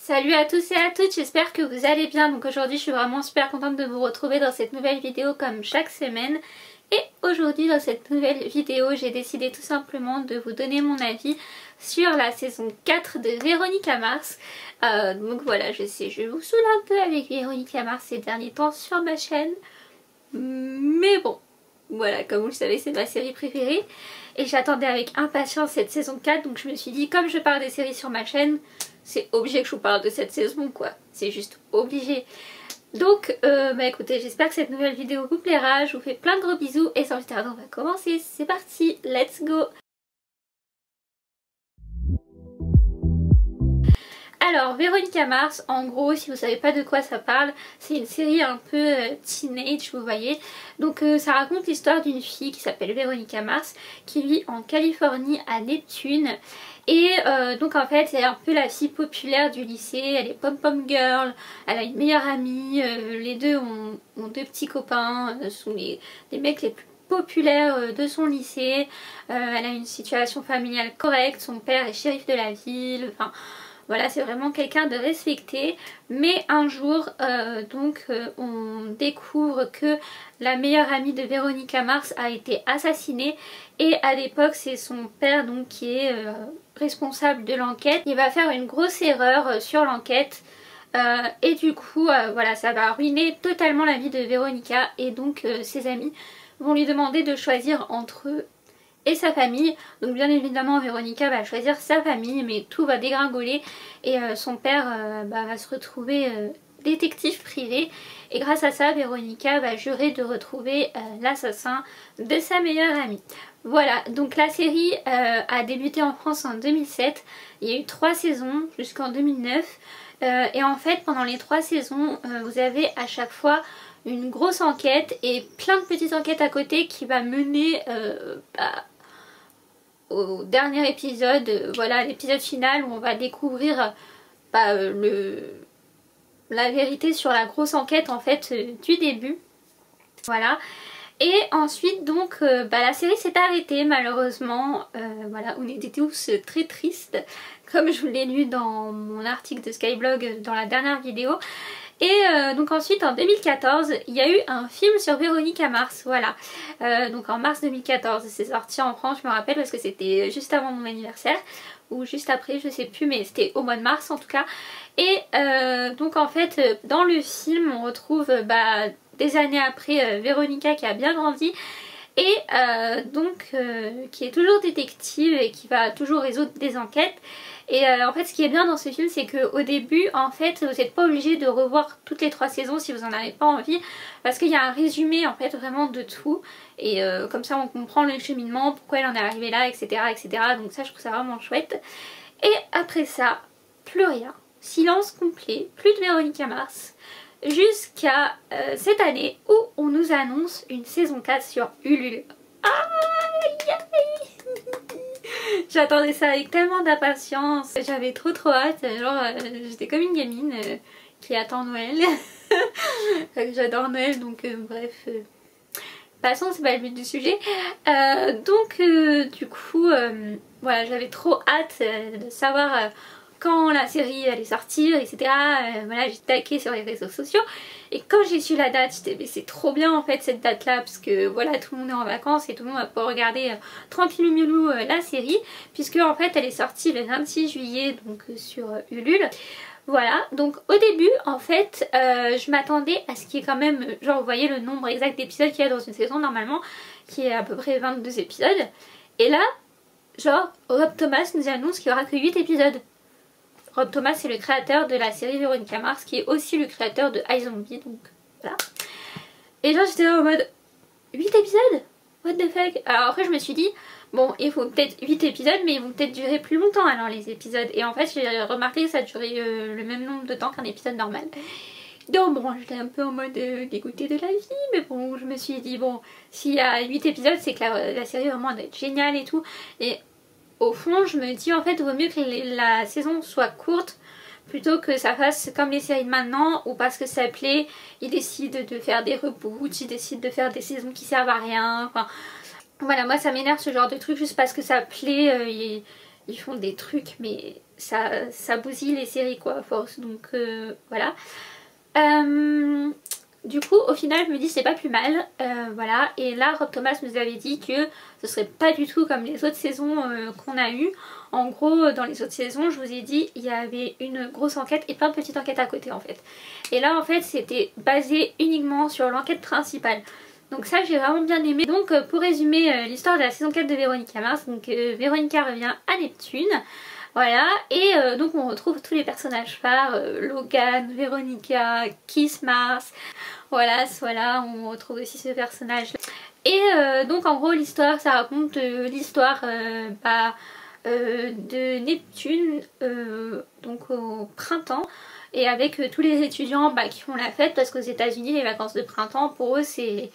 Salut à tous et à toutes, j'espère que vous allez bien. Donc aujourd'hui je suis vraiment super contente de vous retrouver dans cette nouvelle vidéo comme chaque semaine. Et aujourd'hui dans cette nouvelle vidéo j'ai décidé tout simplement de vous donner mon avis sur la saison 4 de Véronica Mars. Donc voilà, je sais, je vous saoule un peu avec Véronica Mars ces derniers temps sur ma chaîne. Mais bon, voilà, comme vous le savez c'est ma série préférée. Et j'attendais avec impatience cette saison 4, donc je me suis dit comme je parle des séries sur ma chaîne, c'est obligé que je vous parle de cette saison quoi, c'est juste obligé. Donc écoutez, j'espère que cette nouvelle vidéo vous plaira, je vous fais plein de gros bisous et sans plus tarder on va commencer, c'est parti, let's go. Alors Véronica Mars, en gros si vous savez pas de quoi ça parle, c'est une série un peu teenage vous voyez. Donc ça raconte l'histoire d'une fille qui s'appelle Véronica Mars qui vit en Californie à Neptune. Et donc en fait c'est un peu la fille populaire du lycée, elle est pom-pom girl, elle a une meilleure amie, les deux ont deux petits copains, sont les mecs les plus populaires de son lycée. Elle a une situation familiale correcte, son père est shérif de la ville, enfin... Voilà, c'est vraiment quelqu'un de respecté. Mais un jour, on découvre que la meilleure amie de Véronica Mars a été assassinée. Et à l'époque, c'est son père donc qui est responsable de l'enquête. Il va faire une grosse erreur sur l'enquête. Et du coup, voilà, ça va ruiner totalement la vie de Véronica. Et donc, ses amis vont lui demander de choisir entre eux et sa famille. Donc bien évidemment Véronica va choisir sa famille, mais tout va dégringoler et son père va se retrouver détective privé, et grâce à ça Véronica va jurer de retrouver l'assassin de sa meilleure amie. Voilà, donc la série a débuté en France en 2007, il y a eu 3 saisons jusqu'en 2009 et en fait pendant les 3 saisons vous avez à chaque fois une grosse enquête et plein de petites enquêtes à côté qui va mener au dernier épisode, voilà l'épisode final où on va découvrir la vérité sur la grosse enquête en fait du début. Voilà. Et ensuite donc la série s'est arrêtée malheureusement, voilà, on était tous très tristes comme je vous l'ai lu dans mon article de Skyblog dans la dernière vidéo. Et donc ensuite en 2014 il y a eu un film sur Véronica Mars, voilà, donc en mars 2014 c'est sorti en France, je me rappelle parce que c'était juste avant mon anniversaire ou juste après je sais plus, mais c'était au mois de mars en tout cas. Et donc en fait dans le film on retrouve des années après Véronica qui a bien grandi et qui est toujours détective et qui va toujours résoudre des enquêtes. Et en fait ce qui est bien dans ce film c'est qu'au début en fait vous n'êtes pas obligé de revoir toutes les 3 saisons si vous en avez pas envie, parce qu'il y a un résumé en fait vraiment de tout et comme ça on comprend le cheminement, pourquoi elle en est arrivée là, etc., etc. Donc ça je trouve ça vraiment chouette. Et après ça plus rien, silence complet, plus de Véronica Mars jusqu'à cette année où on nous annonce une saison 4 sur Ulule. Aïe aïe. J'attendais ça avec tellement d'impatience, j'avais trop hâte, genre j'étais comme une gamine qui attend Noël. J'adore Noël donc bref, passons, c'est pas le but du sujet. Du coup voilà, j'avais trop hâte de savoir quand la série allait sortir, etc. Voilà, j'ai taqué sur les réseaux sociaux et quand j'ai su la date j'étais mais c'est trop bien en fait cette date là, parce que voilà tout le monde est en vacances et tout le monde va pouvoir regarder tranquillou miaulou la série, puisque en fait elle est sortie le 26 juillet donc sur Ulule. Voilà, donc au début en fait je m'attendais à ce qu'il y ait quand même, genre vous voyez le nombre exact d'épisodes qu'il y a dans une saison normalement, qui est à peu près 22 épisodes, et là genre Rob Thomas nous annonce qu'il n'y aura que 8 épisodes. Rob Thomas c'est le créateur de la série Véronica Mars, qui est aussi le créateur de iZombie, donc voilà. Et genre j'étais là en mode 8 épisodes? What the fuck? Alors après je me suis dit bon il faut peut-être 8 épisodes mais ils vont peut-être durer plus longtemps alors les épisodes, et en fait j'ai remarqué que ça durait le même nombre de temps qu'un épisode normal. Donc bon j'étais un peu en mode dégoûtée de la vie, mais bon je me suis dit bon s'il y a 8 épisodes c'est que la série vraiment doit être géniale et tout, et au fond je me dis en fait vaut mieux que la saison soit courte plutôt que ça fasse comme les séries de maintenant où parce que ça plaît ils décident de faire des reboots, ils décident de faire des saisons qui servent à rien, enfin voilà, moi ça m'énerve ce genre de truc juste parce que ça plaît, ils font des trucs mais ça bousille les séries quoi à force, donc voilà. Du coup au final je me dis c'est pas plus mal, voilà. Et là Rob Thomas nous avait dit que ce serait pas du tout comme les autres saisons qu'on a eues. En gros dans les autres saisons je vous ai dit il y avait une grosse enquête et plein de petites enquêtes à côté en fait. Et là en fait c'était basé uniquement sur l'enquête principale. Donc ça j'ai vraiment bien aimé. Donc pour résumer l'histoire de la saison 4 de Véronica Mars, donc Véronica revient à Neptune. Voilà, et donc on retrouve tous les personnages phares, Logan, Véronica, Kiss Mars, voilà, on retrouve aussi ce personnage. Et donc en gros l'histoire, ça raconte l'histoire de Neptune, donc au printemps, et avec tous les étudiants qui font la fête, parce qu'aux États-Unis les vacances de printemps pour eux c'est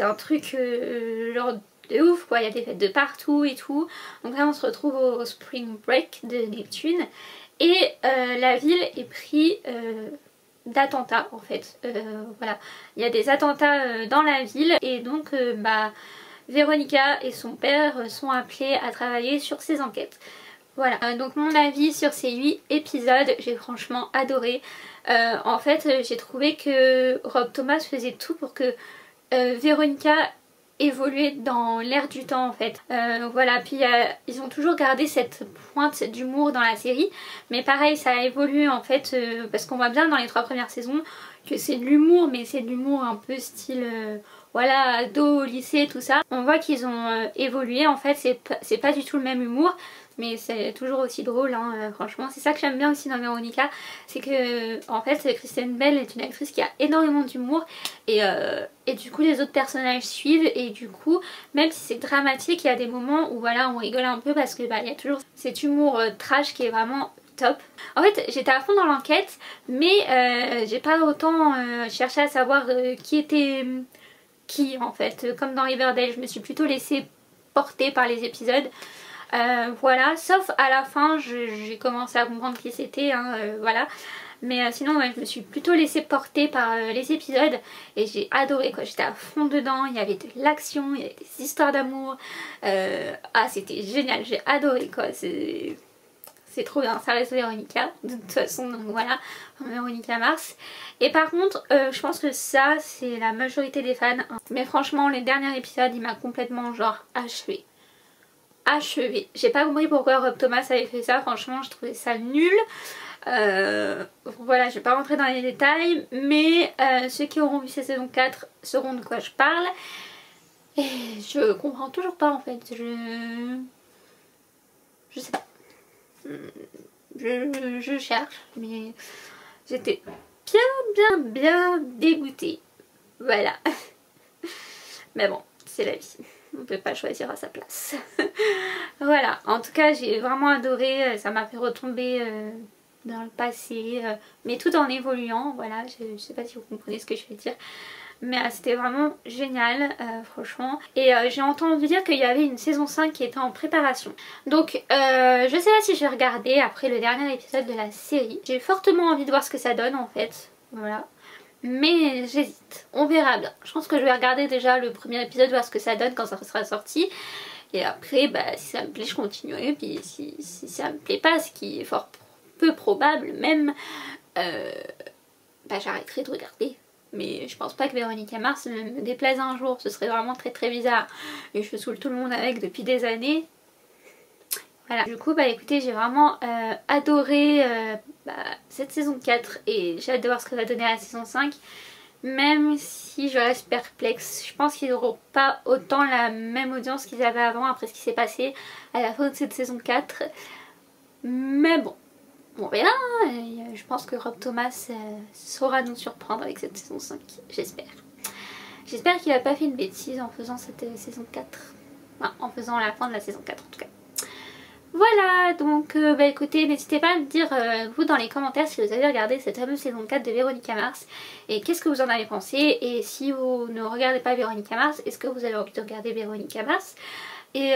un truc genre de ouf quoi, il y a des fêtes de partout et tout. Donc là on se retrouve au Spring Break de Neptune et la ville est prise d'attentats en fait. Voilà, il y a des attentats dans la ville et donc Véronica et son père sont appelés à travailler sur ces enquêtes. Voilà, donc mon avis sur ces 8 épisodes, j'ai franchement adoré. En fait j'ai trouvé que Rob Thomas faisait tout pour que Véronica évoluer dans l'air du temps en fait. Voilà, puis ils ont toujours gardé cette pointe d'humour dans la série, mais pareil ça a évolué en fait, parce qu'on voit bien dans les 3 premières saisons que c'est de l'humour, mais c'est de l'humour un peu style voilà, ado, lycée, tout ça. On voit qu'ils ont évolué en fait, c'est pas du tout le même humour, mais c'est toujours aussi drôle hein, franchement. C'est ça que j'aime bien aussi dans Véronica, c'est que en fait Kristen Bell est une actrice qui a énormément d'humour et du coup les autres personnages suivent, et du coup même si c'est dramatique il y a des moments où voilà on rigole un peu parce que il y a toujours cet humour trash qui est vraiment top. En fait j'étais à fond dans l'enquête, mais j'ai pas autant cherché à savoir qui était qui en fait, comme dans Riverdale. Je me suis plutôt laissée porter par les épisodes. Voilà, sauf à la fin j'ai commencé à comprendre qui c'était hein, voilà, mais sinon ouais, je me suis plutôt laissée porter par les épisodes et j'ai adoré quoi, j'étais à fond dedans, il y avait de l'action, il y avait des histoires d'amour, c'était génial, j'ai adoré quoi, c'est trop bien, ça reste Véronica de toute façon, donc voilà, Véronica Mars. Et par contre je pense que ça c'est la majorité des fans hein. Mais franchement les derniers épisodes il m'a complètement genre achevé. J'ai pas compris pourquoi Rob Thomas avait fait ça, franchement je trouvais ça nul. Voilà, je vais pas rentrer dans les détails, mais ceux qui auront vu cette saison 4 sauront de quoi je parle. Et je comprends toujours pas en fait, je sais pas. Je cherche, mais j'étais bien dégoûtée. Voilà. Mais bon, c'est la vie. On peut pas choisir à sa place. Voilà, en tout cas j'ai vraiment adoré, ça m'a fait retomber dans le passé, mais tout en évoluant, voilà, je sais pas si vous comprenez ce que je veux dire. Mais c'était vraiment génial, franchement. Et j'ai entendu dire qu'il y avait une saison 5 qui était en préparation. Donc je sais pas si je vais regarder après le dernier épisode de la série. J'ai fortement envie de voir ce que ça donne en fait, voilà. Mais j'hésite, on verra bien. Je pense que je vais regarder déjà le premier épisode, voir ce que ça donne quand ça sera sorti. Et après, si ça me plaît, je continuerai. Puis si ça me plaît pas, ce qui est fort peu probable même, j'arrêterai de regarder. Mais je pense pas que Véronica Mars me déplaise un jour, ce serait vraiment très bizarre. Et je saoule tout le monde avec depuis des années. Voilà, du coup écoutez, j'ai vraiment adoré cette saison 4 et j'ai hâte de voir ce que va donner la saison 5. Même si je reste perplexe, je pense qu'ils n'auront pas autant la même audience qu'ils avaient avant après ce qui s'est passé à la fin de cette saison 4. Mais bon, on verra, je pense que Rob Thomas saura nous surprendre avec cette saison 5, j'espère. J'espère qu'il n'a pas fait une bêtise en faisant cette saison 4. Enfin, en faisant la fin de la saison 4 en tout cas. Voilà, donc écoutez, n'hésitez pas à me dire vous dans les commentaires si vous avez regardé cette fameuse saison 4 de Véronica Mars et qu'est-ce que vous en avez pensé, et si vous ne regardez pas Véronica Mars, est-ce que vous avez envie de regarder Véronica Mars, et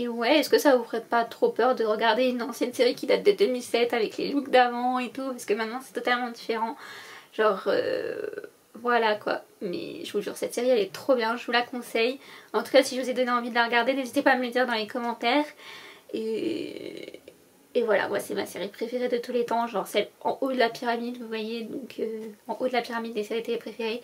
ouais, est-ce que ça vous ferait pas trop peur de regarder une ancienne série qui date de 2007 avec les looks d'avant et tout, parce que maintenant c'est totalement différent, genre voilà quoi. Mais je vous jure, cette série elle est trop bien, je vous la conseille. En tout cas si je vous ai donné envie de la regarder, n'hésitez pas à me le dire dans les commentaires. Et Et voilà, moi c'est ma série préférée de tous les temps, genre celle en haut de la pyramide, vous voyez, donc en haut de la pyramide des séries télé préférées.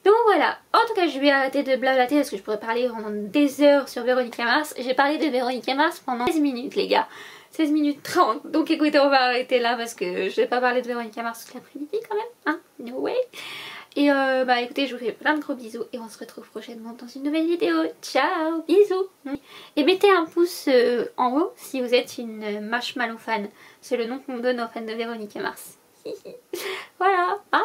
Donc voilà, en tout cas je vais arrêter de blablater parce que je pourrais parler pendant des heures sur Véronica Mars. J'ai parlé de Véronica Mars pendant 16 minutes les gars, 16 minutes 30. Donc écoutez, on va arrêter là parce que je vais pas parler de Véronica Mars toute l'après-midi quand même, hein, no way. Et bah écoutez, je vous fais plein de gros bisous et on se retrouve prochainement dans une nouvelle vidéo. Ciao, bisous. Et mettez un pouce en haut si vous êtes une marshmallow fan. C'est le nom qu'on donne aux fans de Véronica Mars. Voilà, bye.